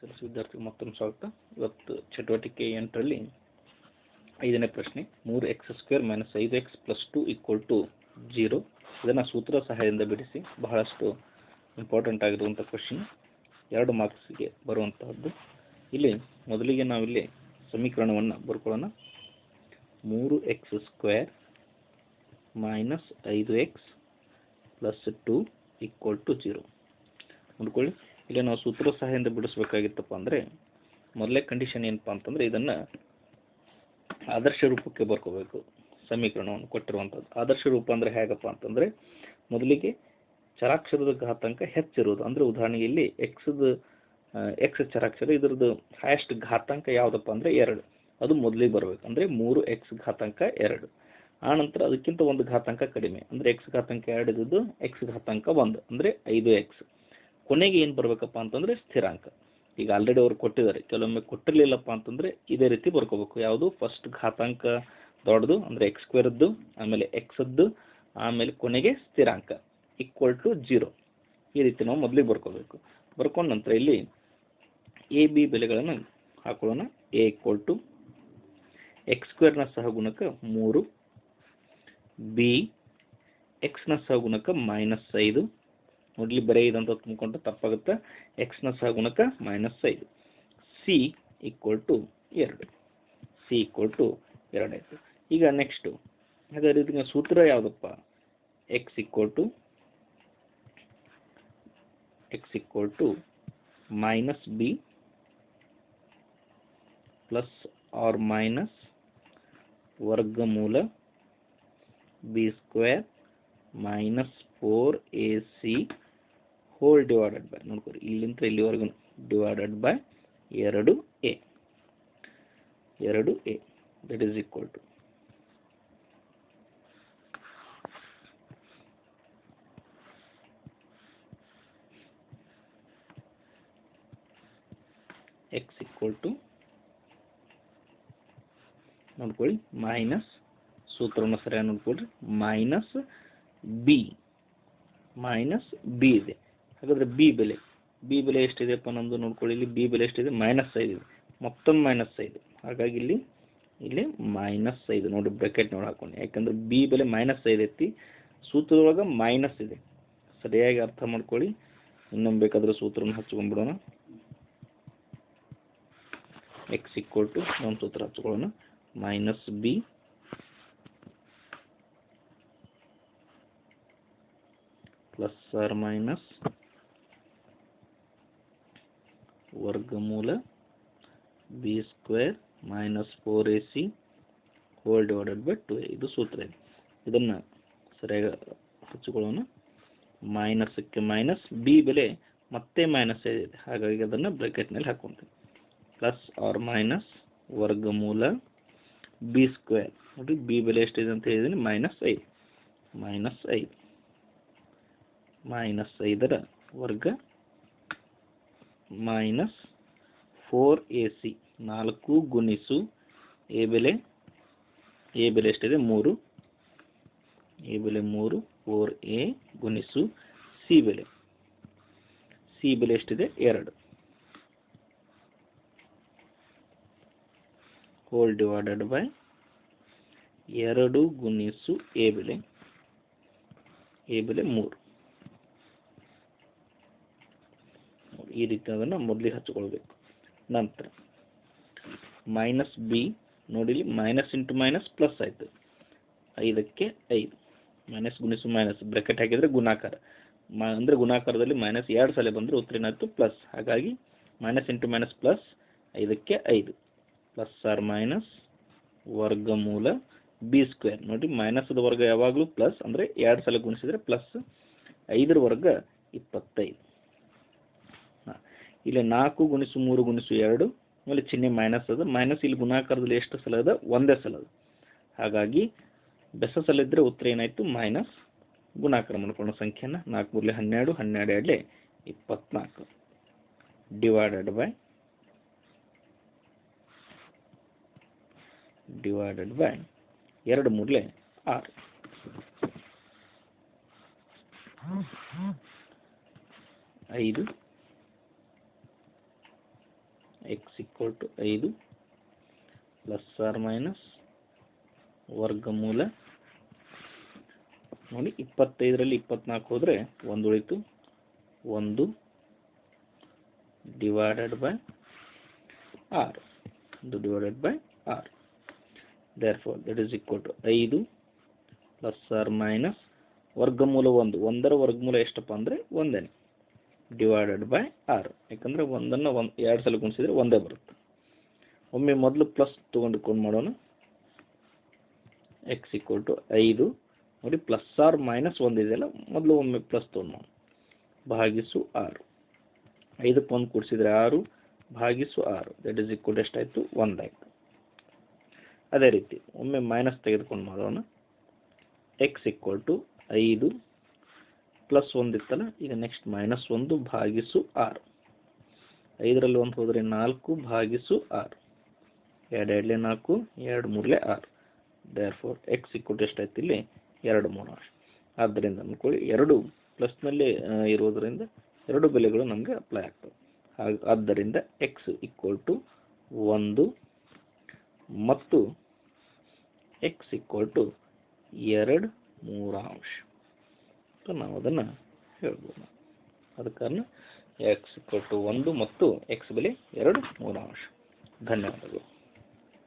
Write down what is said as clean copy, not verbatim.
SSLC ವಿದ್ಯಾರ್ಥಿಗಳು ಮತ್ತೊಮ್ಮೆ ಸ್ವಾಗತ. ಇವತ್ತು ಚಟುವಟಿಕೆ 8ರಲ್ಲಿ 5ನೇ ಪ್ರಶ್ನೆ 3x² - 5x + 2 = 0. ಇದನ್ನು ಸೂತ್ರ ಸಹಾಯದಿಂದ ಬಿಡಿಸಿ. ಬಹಳಷ್ಟು ಇಂಪಾರ್ಟೆಂಟ್ ಆಗಿರುವಂಥ ಕ್ವಶನ್, 2 ಮಾರ್ಕ್ಸ್ಗೆ ಬರುವಂತಹದ್ದು. ಇಲ್ಲಿ ಮೊದಲಿಗೆ ನಾವಿಲ್ಲಿ ಸಮೀಕರಣವನ್ನು ಬರ್ಕೊಳ್ಳೋಣ. 3x² - 5x + 2 = 0. ನೋಡ್ಕೊಳ್ಳಿ, ಇಲ್ಲಿ ನಾವು ಸೂತ್ರ ಸಹಾಯದಿಂದ ಬಿಡಿಸಬೇಕಾಗಿತ್ತಪ್ಪ ಅಂದರೆ ಮೊದಲೇ ಕಂಡೀಷನ್ ಏನಪ್ಪ ಅಂತಂದರೆ ಇದನ್ನು ಆದರ್ಶ ರೂಪಕ್ಕೆ ಬರ್ಕೋಬೇಕು. ಸಮೀಕರಣವನ್ನು ಕೊಟ್ಟಿರುವಂಥದ್ದು ಆದರ್ಶ ರೂಪ ಅಂದರೆ ಹೇಗಪ್ಪ ಅಂತಂದರೆ, ಮೊದಲಿಗೆ ಚರಾಕ್ಷರದ ಘಾತಾಂಕ ಹೆಚ್ಚಿರೋದು. ಅಂದರೆ ಉದಾಹರಣೆಗೆ ಇಲ್ಲಿ ಎಕ್ಸ್ ಚರಾಕ್ಷರ, ಇದರದ್ದು ಹೈಯೆಸ್ಟ್ ಘಾತಾಂಕ ಯಾವುದಪ್ಪ ಅಂದರೆ 2. ಅದು ಮೊದಲಿಗೆ ಬರಬೇಕು. ಅಂದರೆ 3x ಘಾತಾಂಕ 2. ಆನಂತರ ಅದಕ್ಕಿಂತ ಒಂದು ಘಾತಾಂಕ ಕಡಿಮೆ, ಅಂದರೆ x ಘಾತಾಂಕ 2 ಇದ್ದದ್ದು x ಘಾತಾಂಕ 1 ಅಂದರೆ 5x. ಕೊನೆಗೆ ಏನು ಬರಬೇಕಪ್ಪ ಅಂತಂದರೆ ಸ್ಥಿರಾಂಕ. ಈಗ ಆಲ್ರೆಡಿ ಅವರು ಕೊಟ್ಟಿದ್ದಾರೆ, ಕೆಲವೊಮ್ಮೆ ಕೊಟ್ಟಿರಲಿಲ್ಲಪ್ಪ ಅಂತಂದರೆ ಇದೇ ರೀತಿ ಬರ್ಕೋಬೇಕು. ಯಾವುದು ಫಸ್ಟ್ ಘಾತಾಂಕ ದೊಡ್ಡದು ಅಂದರೆ x²ದ್ದು, ಆಮೇಲೆ xದ್ದು, ಆಮೇಲೆ ಕೊನೆಗೆ ಸ್ಥಿರಾಂಕ =0. ಈ ರೀತಿ ನಾವು ಮೊದಲಿಗೆ ಬರ್ಕೋಬೇಕು. ಬರ್ಕೊಂಡ ನಂತರ ಇಲ್ಲಿ ಎ ಬಿ ಬೆಲೆಗಳನ್ನು ಹಾಕೊಳ್ಳೋಣ. a = x² ನ ಸಹಗುಣಕ 3, b x ನ ಸಹಗುಣಕ -5. ಮೊದಲು ಬರೀ ಇದಂತ ತುಂಬಿಕೊಂಡ್ರೆ ತಪ್ಪಾಗುತ್ತೆ. x ನ ಸಹಗುಣಕ -5. c = 2. c = 2 ಆಯಿತು. ಈಗ ನೆಕ್ಸ್ಟು ಹಾಗಾದ್ರೆ ಇದಕ್ಕೆ ಸೂತ್ರ ಯಾವುದಪ್ಪ? x = -b ± ವರ್ಗಮೂಲ b² - 4ac / ನೋಡ್ಕೊರಿ, ಇಲ್ಲಿಂದ ಇಲ್ಲಿವರೆಗೂ / 2a that is equal to x = ನೋಡ್ಕೊಳ್ಳಿ ಮೈನಸ್, ಸೂತ್ರವನ್ನು ಸರಿಯಾಗಿ ನೋಡ್ಕೊಳ್ರಿ, -b ಇದೆ. ಹಾಗಾದ್ರೆ ಬಿ ಬೆಲೆ ಎಷ್ಟಿದೆಪ್ಪ ನಮ್ಮದು ನೋಡ್ಕೊಳ್ಳಿ. ಇಲ್ಲಿ ಬಿ ಬೆಲೆ ಎಷ್ಟಿದೆ? -5 ಇದೆ. ಮತ್ತೊಮ್ಮೆ -5. ಹಾಗಾಗಿ ಇಲ್ಲಿ -5 ನೋಡಿ, ಬ್ರಾಕೆಟ್ ನೋಡಿ ಹಾಕೊಂಡು. ಯಾಕಂದ್ರೆ ಬಿ ಬೆಲೆ -5 ಐತಿ, ಸೂತ್ರದೊಳಗೆ ಮೈನಸ್ ಇದೆ. ಸರಿಯಾಗಿ ಅರ್ಥ ಮಾಡ್ಕೊಳ್ಳಿ. ಇನ್ನೊಮ್ಮೆ ಬೇಕಾದ್ರೆ ಸೂತ್ರನ ಹಚ್ಕೊಂಡ್ಬಿಡೋಣ. x = ನಮ್ಮ ಸೂತ್ರ ಹಚ್ಕೊಳ್ಳೋಣ, -b ± ವರ್ಗಮೂಲ b² - 4ac / 2a. ಇದು ಸೂತ್ರ ಇದೆ. ಇದನ್ನು ಸರಿಯಾಗಿ ಹಚ್ಕೊಳ್ಳೋಣ. ಮೈನಸ್ಕ್ಕೆ ಮೈನಸ್, ಬಿ ಬೆಲೆ ಮತ್ತೆ -5 ಇದೆ. ಹಾಗಾಗಿ ಅದನ್ನು ಬ್ರಾಕೆಟ್ನಲ್ಲಿ ಹಾಕ್ಕೊಂತೀವಿ. ± ವರ್ಗಮೂಲ b² ನೋಡಿ, ಬಿ ಬೆಲೆ ಎಷ್ಟಿದೆ ಅಂತ ಹೇಳಿದ್ದೀನಿ? -5 -5ರ ವರ್ಗ -4ac 4 ಗುಣಿಸು a ಬೆಲೆ ಎಷ್ಟಿದೆ? 3. a ಬೆಲೆ 3, 4a ಗುಣಿಸು c ಬೆಲೆ ಎಷ್ಟಿದೆ? 2 / 2 ಗುಣಿಸು a ಬೆಲೆ 3. ಈ ರೀತಿ ಅದನ್ನು ಮೊದಲಿಗೆ ಹಚ್ಕೊಳ್ಬೇಕು. ನಂತರ -b ನೋಡಿ, ಇಲ್ಲಿ ಮೈನಸ್ ಇಂಟು ಮೈನಸ್ ಪ್ಲಸ್ ಆಯಿತು. 5ಕ್ಕೆ 5 ಮೈನಸ್ ಗುಣಿಸು ಮೈನಸ್, ಬ್ರಾಕೆಟ್ ಹಾಕಿದರೆ ಗುಣಾಕಾರ. ಅಂದರೆ ಗುಣಾಕಾರದಲ್ಲಿ -2 ಸಲ ಬಂದರೆ ಉತ್ತರ ಏನಾಯಿತು? ಪ್ಲಸ್. ಹಾಗಾಗಿ ಮೈನಸ್ ಇಂಟು ಮೈನಸ್ ಪ್ಲಸ್, 5ಕ್ಕೆ 5 ± ವರ್ಗಮೂಲ b² ನೋಡಿ, ಮೈನಸ್ದ ವರ್ಗ ಯಾವಾಗಲೂ ಪ್ಲಸ್, ಅಂದರೆ 2 ಸಲ ಗುಣಿಸಿದರೆ ಪ್ಲಸ್. 5ರ ವರ್ಗ 25. ಇಲ್ಲಿ 4 × 3 × 2 ಆಮೇಲೆ ಚಿಹ್ನೆ ಮೈನಸ್ ಅದ. ಮೈನಸ್ ಇಲ್ಲಿ ಗುಣಾಕಾರದಲ್ಲಿ ಎಷ್ಟು ಸಲ ಅದ? ಒಂದೇ ಸಲ ಅದ. ಹಾಗಾಗಿ ಬೆಸ ಸಲ ಇದ್ದರೆ ಉತ್ತರ ಏನಾಯಿತು? ಮೈನಸ್. ಗುಣಾಕಾರ ಮಾಡ್ಕೊಳ್ಳೋ ಸಂಖ್ಯೆನ 4 × 3 = 12, 12 × 2 = 24 divided by 2 3 6. 5 X equal to 5 plus R minus ವರ್ಗಮೂಲ ನೋಡಿ 25ರಲ್ಲಿ 24 ಹೋದರೆ 1 ಉಳಿತು 1 divided by R 1 divided by R therefore that is equal to 5 plus R minus ವರ್ಗಮೂಲ 1 ಒಂದರ ವರ್ಗಮೂಲ ಎಷ್ಟಪ್ಪ ಅಂದರೆ ಒಂದೇನೆ ಡಿವೈಡೆಡ್ ಬೈ ಆರ್ ಯಾಕಂದರೆ ಒಂದನ್ನು 2 ಸಲ ಗುಣಿಸಿದರೆ ಒಂದೇ ಬರುತ್ತೆ ಒಮ್ಮೆ ಮೊದಲು ಪ್ಲಸ್ ತೊಗೊಂಡು ಮಾಡೋಣ ಎಕ್ಸ್ ಈಕ್ವಲ್ ಟು 5 ನೋಡಿ ಪ್ಲಸ್ ಆರ್ ಮೈನಸ್ 1 ಇದೆಯಲ್ಲ ಮೊದಲು ಒಮ್ಮೆ ಪ್ಲಸ್ ತೊಗೊಂಡು ಭಾಗಿಸು 6 5ಕ್ಕೆ 1 ಕೂಡಿಸಿದರೆ 6 ಭಾಗಿಸು 6 ದಟ್ ಈಸ್ ಈಕ್ವಲ್ ಟು ಎಷ್ಟಾಯಿತು 1 ಆಯಿತು ಅದೇ ರೀತಿ ಒಮ್ಮೆ ಮೈನಸ್ ತೆಗೆದುಕೊಂಡು ಮಾಡೋಣ ಎಕ್ಸ್ ಈಕ್ವಲ್ ಟು 5 ಪ್ಲಸ್ 1 ಇತ್ತಲ್ಲ ಈಗ ನೆಕ್ಸ್ಟ್ ಮೈನಸ್ 1 ಭಾಗಿಸು 6 5ರಲ್ಲಿ 1 ಹೋದರೆ 4 ಭಾಗಿಸು 6 2 2 4 2 3 6 therefore x equal to ಎಷ್ಟಾಯ್ತು ಇಲ್ಲಿ 2 3 ಆದ್ದರಿಂದ ಅನ್ಕೊಳ್ಳಿ 2 ಪ್ಲಸ್ನಲ್ಲಿ ಇರೋದರಿಂದ 2 ಬೆಲೆಗಳು ನಮಗೆ ಅಪ್ಲೈ ಆಗ್ತವೆ ಆದ್ದರಿಂದ x equal to 1 ಮತ್ತು x equal to 2 3 ನಾವು ಅದನ್ನು ಹೇಳ್ಬೋದು ಅದ ಕಾರಣ x equal to 1 ಮತ್ತು x ಬೆಲೆ 2 3 ಧನ್ಯವಾದಗಳು.